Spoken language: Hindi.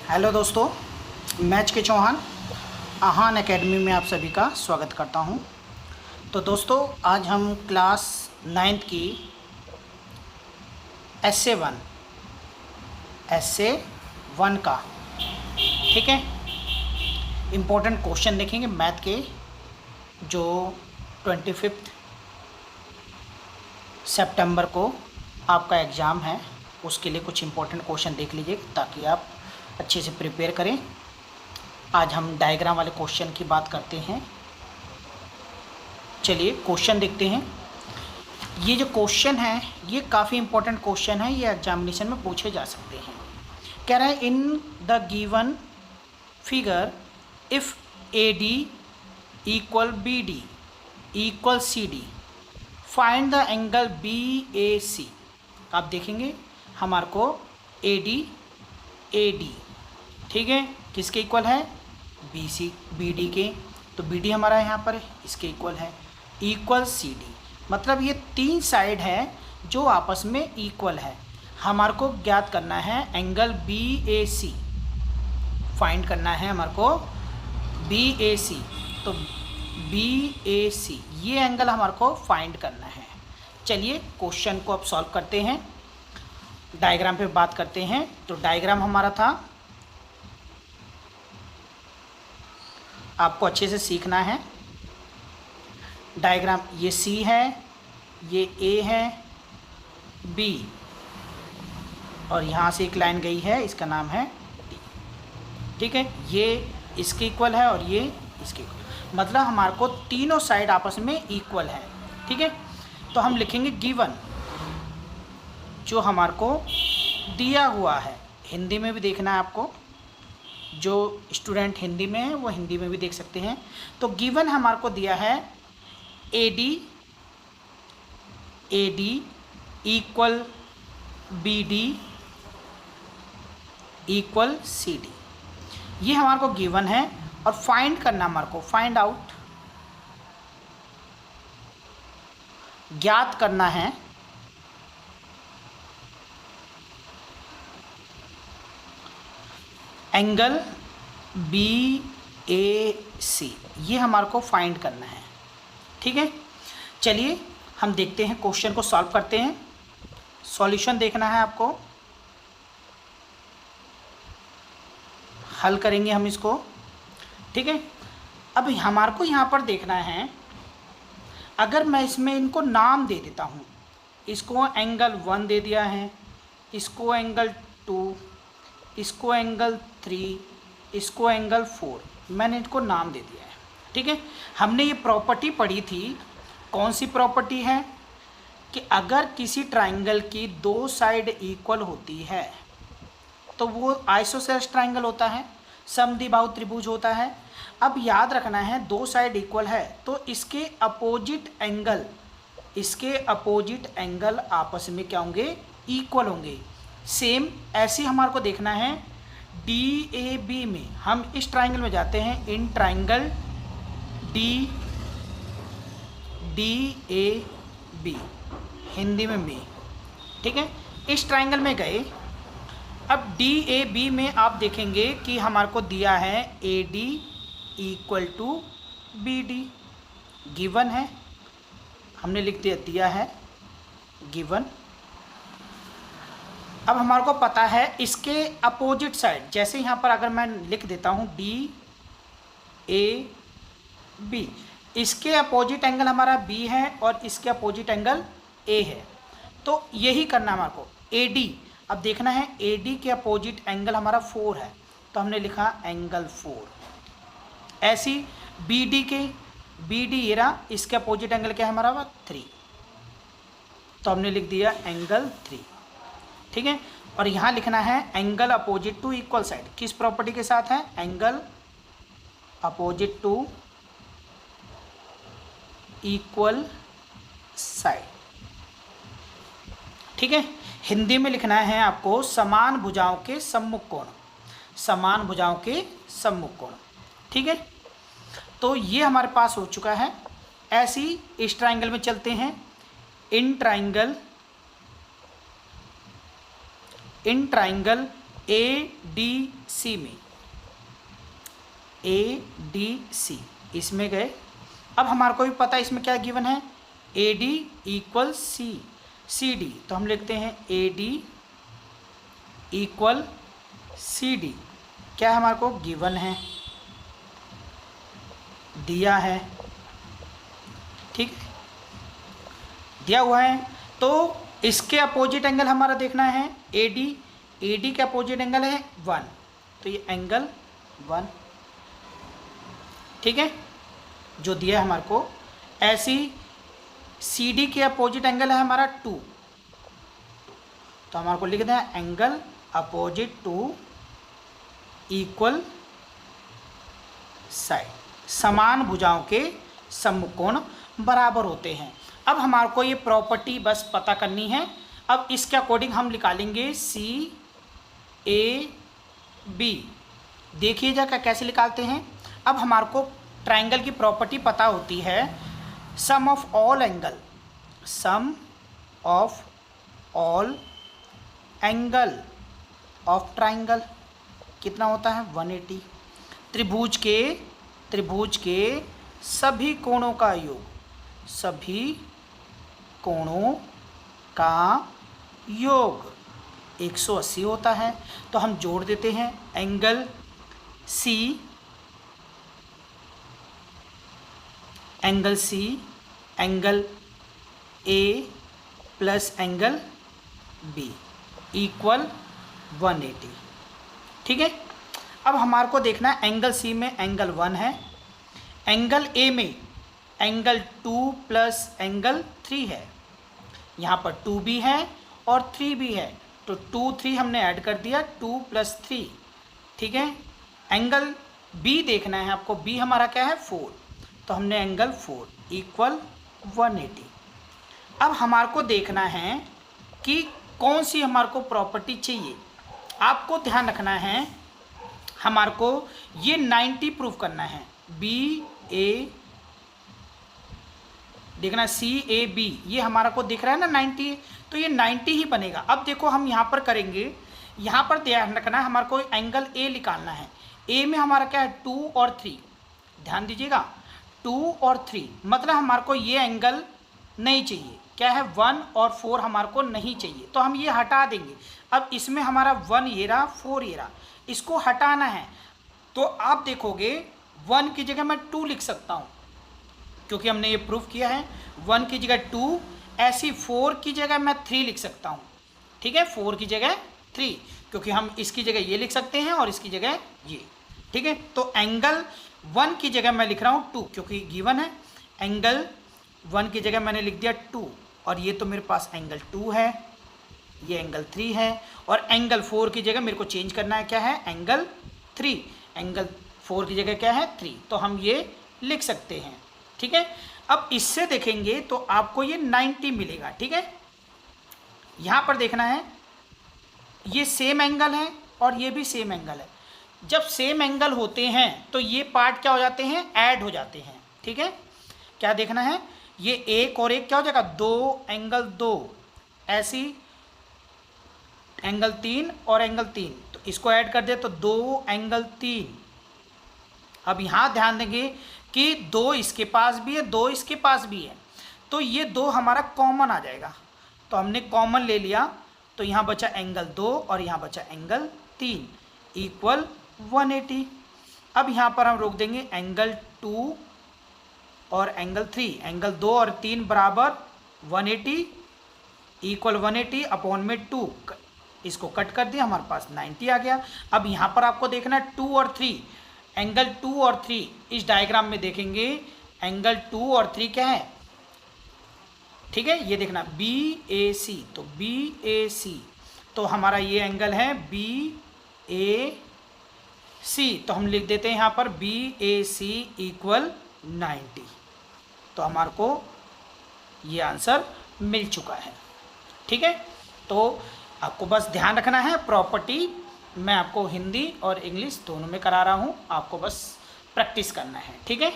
हेलो दोस्तों, मैं के चौहान आहान एकेडमी में आप सभी का स्वागत करता हूं। तो दोस्तों, आज हम क्लास 9th की एस्से वन का ठीक है इम्पोर्टेंट क्वेश्चन देखेंगे मैथ के, जो 25 सितंबर को आपका एग्ज़ाम है। उसके लिए कुछ इम्पोर्टेंट क्वेश्चन देख लीजिए ताकि आप अच्छे से प्रिपेयर करें। आज हम डायग्राम वाले क्वेश्चन की बात करते हैं। चलिए क्वेश्चन देखते हैं। ये जो क्वेश्चन है ये काफ़ी इम्पोर्टेंट क्वेश्चन है, ये एग्जामिनेशन में पूछे जा सकते हैं। कह रहा है in the given figure if A D equal B D equal C D find the angle B A C. आप देखेंगे हमारे को ए डी ठीक है किसके इक्वल है, बी डी के। तो बी डी हमारा यहाँ पर इसके इक्वल है, इक्वल सी डी। मतलब ये तीन साइड है जो आपस में इक्वल है। हमारे को ज्ञात करना है angle B A C, find करना है हमारे को बी ए सी। तो बी ए सी ये एंगल हमारे को फाइंड करना है। चलिए क्वेश्चन को अब सॉल्व करते हैं, डायग्राम पे बात करते हैं। तो डायग्राम हमारा था, आपको अच्छे से सीखना है। डायग्राम ये सी है, ये ए है, बी, और यहाँ से एक लाइन गई है, इसका नाम है डी। ठीक है, ये इसके इक्वल है और ये इसके इक्वल, मतलब हमारे को तीनों साइड आपस में इक्वल है। ठीक है, तो हम लिखेंगे गिवन, जो हमारे को दिया हुआ है। हिंदी में भी देखना है आपको, जो स्टूडेंट हिंदी में है वो हिंदी में भी देख सकते हैं। तो गिवन हमारे को दिया है A D equal B D equal C D, ये हमारे को गिवन है। और फाइंड करना हमारे को, फाइंड आउट, ज्ञात करना है एंगल बी ए सी, ये हमारे को फाइंड करना है। ठीक है, चलिए हम देखते हैं, क्वेश्चन को सॉल्व करते हैं। सॉल्यूशन देखना है आपको, हल करेंगे हम इसको। ठीक है, अब हमारे को यहाँ पर देखना है, अगर मैं इसमें इनको नाम दे देता हूँ, इसको एंगल 1 दे दिया है, इसको एंगल 2, इसको एंगल 3, इसको एंगल 4, मैंने इनको नाम दे दिया है। ठीक है, हमने ये प्रॉपर्टी पढ़ी थी। कौन सी प्रॉपर्टी है कि अगर किसी ट्राइंगल की दो साइड इक्वल होती है तो वो आइसोसेलेस ट्राइंगल होता है, समद्विबाहु त्रिभुज होता है। अब याद रखना है, दो साइड इक्वल है तो इसके अपोजिट एंगल आपस में क्या होंगे, इक्वल होंगे। सेम ऐसे हमारे को देखना है डी ए बी में। हम इस ट्राइंगल में जाते हैं, in triangle D A B, Hindi में बी। ठीक है, इस ट्राइंगल में गए। अब डी ए बी में आप देखेंगे कि हमारे को दिया है A D equal to B D, given है, हमने लिख दिया है गिवन। अब हमारे को पता है इसके अपोजिट साइड, जैसे यहाँ पर अगर मैं लिख देता हूँ डी ए बी, इसके अपोजिट एंगल हमारा बी है और इसके अपोजिट एंगल ए है। तो यही करना हमारे को, ए डी। अब देखना है ए डी के अपोजिट एंगल हमारा 4 है, तो हमने लिखा एंगल 4। ऐसी बी डी ये रहा, इसके अपोजिट एंगल क्या है हमारा 3, तो हमने लिख दिया एंगल 3। ठीक है, और यहाँ लिखना है angle opposite to equal side, किस प्रॉपर्टी के साथ है, angle opposite to equal side. ठीक है, हिंदी में लिखना है आपको समान भुजाओं के सम्मुख कोण, समान भुजाओं के सम्मुख कोण। ठीक है, तो ये हमारे पास हो चुका है। ऐसी इस ट्राइंगल में चलते हैं, इन ट्राइंगल ADC में, ADC इसमें गए। अब हमारे को भी पता है इसमें क्या गिवन है, AD इक्वल CD, तो हम लिखते हैं AD इक्वल CD। क्या हमारे को गिवन है, दिया है, ठीक दिया हुआ है। तो इसके अपोजिट एंगल हमारा देखना है AD के अपोजिट एंगल है 1, तो ये एंगल 1, ठीक है, जो दिया है हमारे को। ऐसी CD के अपोजिट एंगल है हमारा 2, तो हमारे को लिख दें angle opposite to equal side, समान भुजाओं के सम्मुख कोण बराबर होते हैं। अब हमारे को ये प्रॉपर्टी बस पता करनी है। अब इसके अकॉर्डिंग हम निकालेंगे CAB। देखिए जा कैसे निकालते हैं। अब हमारे को ट्राइंगल की प्रॉपर्टी पता होती है, sum of all angle, sum of all angle of triangle कितना होता है 180। त्रिभुज के सभी कोणों का योग, सभी कोणों का योग 180 होता है। तो हम जोड़ देते हैं angle C, angle A plus angle B equal 180, ठीक है। अब हमारे को देखना है एंगल C में एंगल 1 है, एंगल A में एंगल 2 प्लस एंगल 3 है। यहाँ पर 2 भी है और 3 भी है, तो 2 3 हमने ऐड कर दिया, 2 प्लस 3, ठीक है। एंगल B देखना है आपको, B हमारा क्या है 4, तो हमने एंगल 4 इक्वल 180। अब हमारे को देखना है कि कौन सी हमारे को प्रॉपर्टी चाहिए। आपको ध्यान रखना है, हमारे को ये 90 प्रूव करना है। BA देखना, CAB ये हमारा को दिख रहा है ना 90, तो ये 90 ही बनेगा। अब देखो हम यहाँ पर करेंगे, यहाँ पर ध्यान रखना है, हमारे को एंगल A निकालना है। A में हमारा क्या है 2 और 3, ध्यान दीजिएगा 2 और 3, मतलब हमारे को ये एंगल नहीं चाहिए, क्या है 1 और 4 हमारे को नहीं चाहिए, तो हम ये हटा देंगे। अब इसमें हमारा 1 ये रहा, 4 ये रहा, इसको हटाना है। तो आप देखोगे 1 की जगह मैं 2 लिख सकता हूँ, क्योंकि हमने ये प्रूफ किया है। 1 की जगह 2, ऐसी 4 की जगह मैं 3 लिख सकता हूँ, ठीक है, 4 की जगह 3, क्योंकि हम इसकी जगह ये लिख सकते हैं और इसकी जगह ये, ठीक है। तो एंगल 1 की जगह मैं लिख रहा हूँ 2, क्योंकि गिवन है। एंगल 1 की जगह मैंने लिख दिया 2, और ये तो मेरे पास एंगल 2 है, ये एंगल 3 है, और एंगल 4 की जगह मेरे को चेंज करना है, क्या है एंगल 3, एंगल 4 की जगह क्या है 3, तो हम ये लिख सकते हैं, ठीक है। अब इससे देखेंगे तो आपको ये 90 मिलेगा, ठीक है। यहाँ पर देखना है, ये सेम एंगल है और ये भी सेम एंगल है। जब सेम एंगल होते हैं तो ये पार्ट क्या हो जाते हैं, ऐड हो जाते हैं, ठीक है। क्या देखना है, ये एक और एक क्या हो जाएगा 2, एंगल 2, ऐसी एंगल 3 और एंगल 3, तो इसको ऐड कर दे तो 2 एंगल 3। अब यहाँ ध्यान देंगे कि 2 इसके पास भी है, 2 इसके पास भी है, तो ये 2 हमारा कॉमन आ जाएगा, तो हमने कॉमन ले लिया, तो यहाँ बचा एंगल 2 और यहाँ बचा एंगल 3 इक्वल 180। अब यहाँ पर हम रोक देंगे एंगल 2 और एंगल 3, एंगल 2 और 3 बराबर 180 इक्वल 180 अपॉन में 2, इसको कट कर दिया, हमारे पास 90 आ गया। अब यहाँ पर आपको देखना है 2 और 3, एंगल 2 और 3 इस डायग्राम में देखेंगे, एंगल 2 और 3 क्या है, ठीक है, ये देखना BAC, तो BAC तो हमारा ये एंगल है BAC, तो हम लिख देते हैं यहाँ पर BAC इक्वल 90, तो हमारे को ये आंसर मिल चुका है, ठीक है। तो आपको बस ध्यान रखना है, प्रॉपर्टी मैं आपको हिंदी और इंग्लिश दोनों में करा रहा हूँ, आपको बस प्रैक्टिस करना है, ठीक है।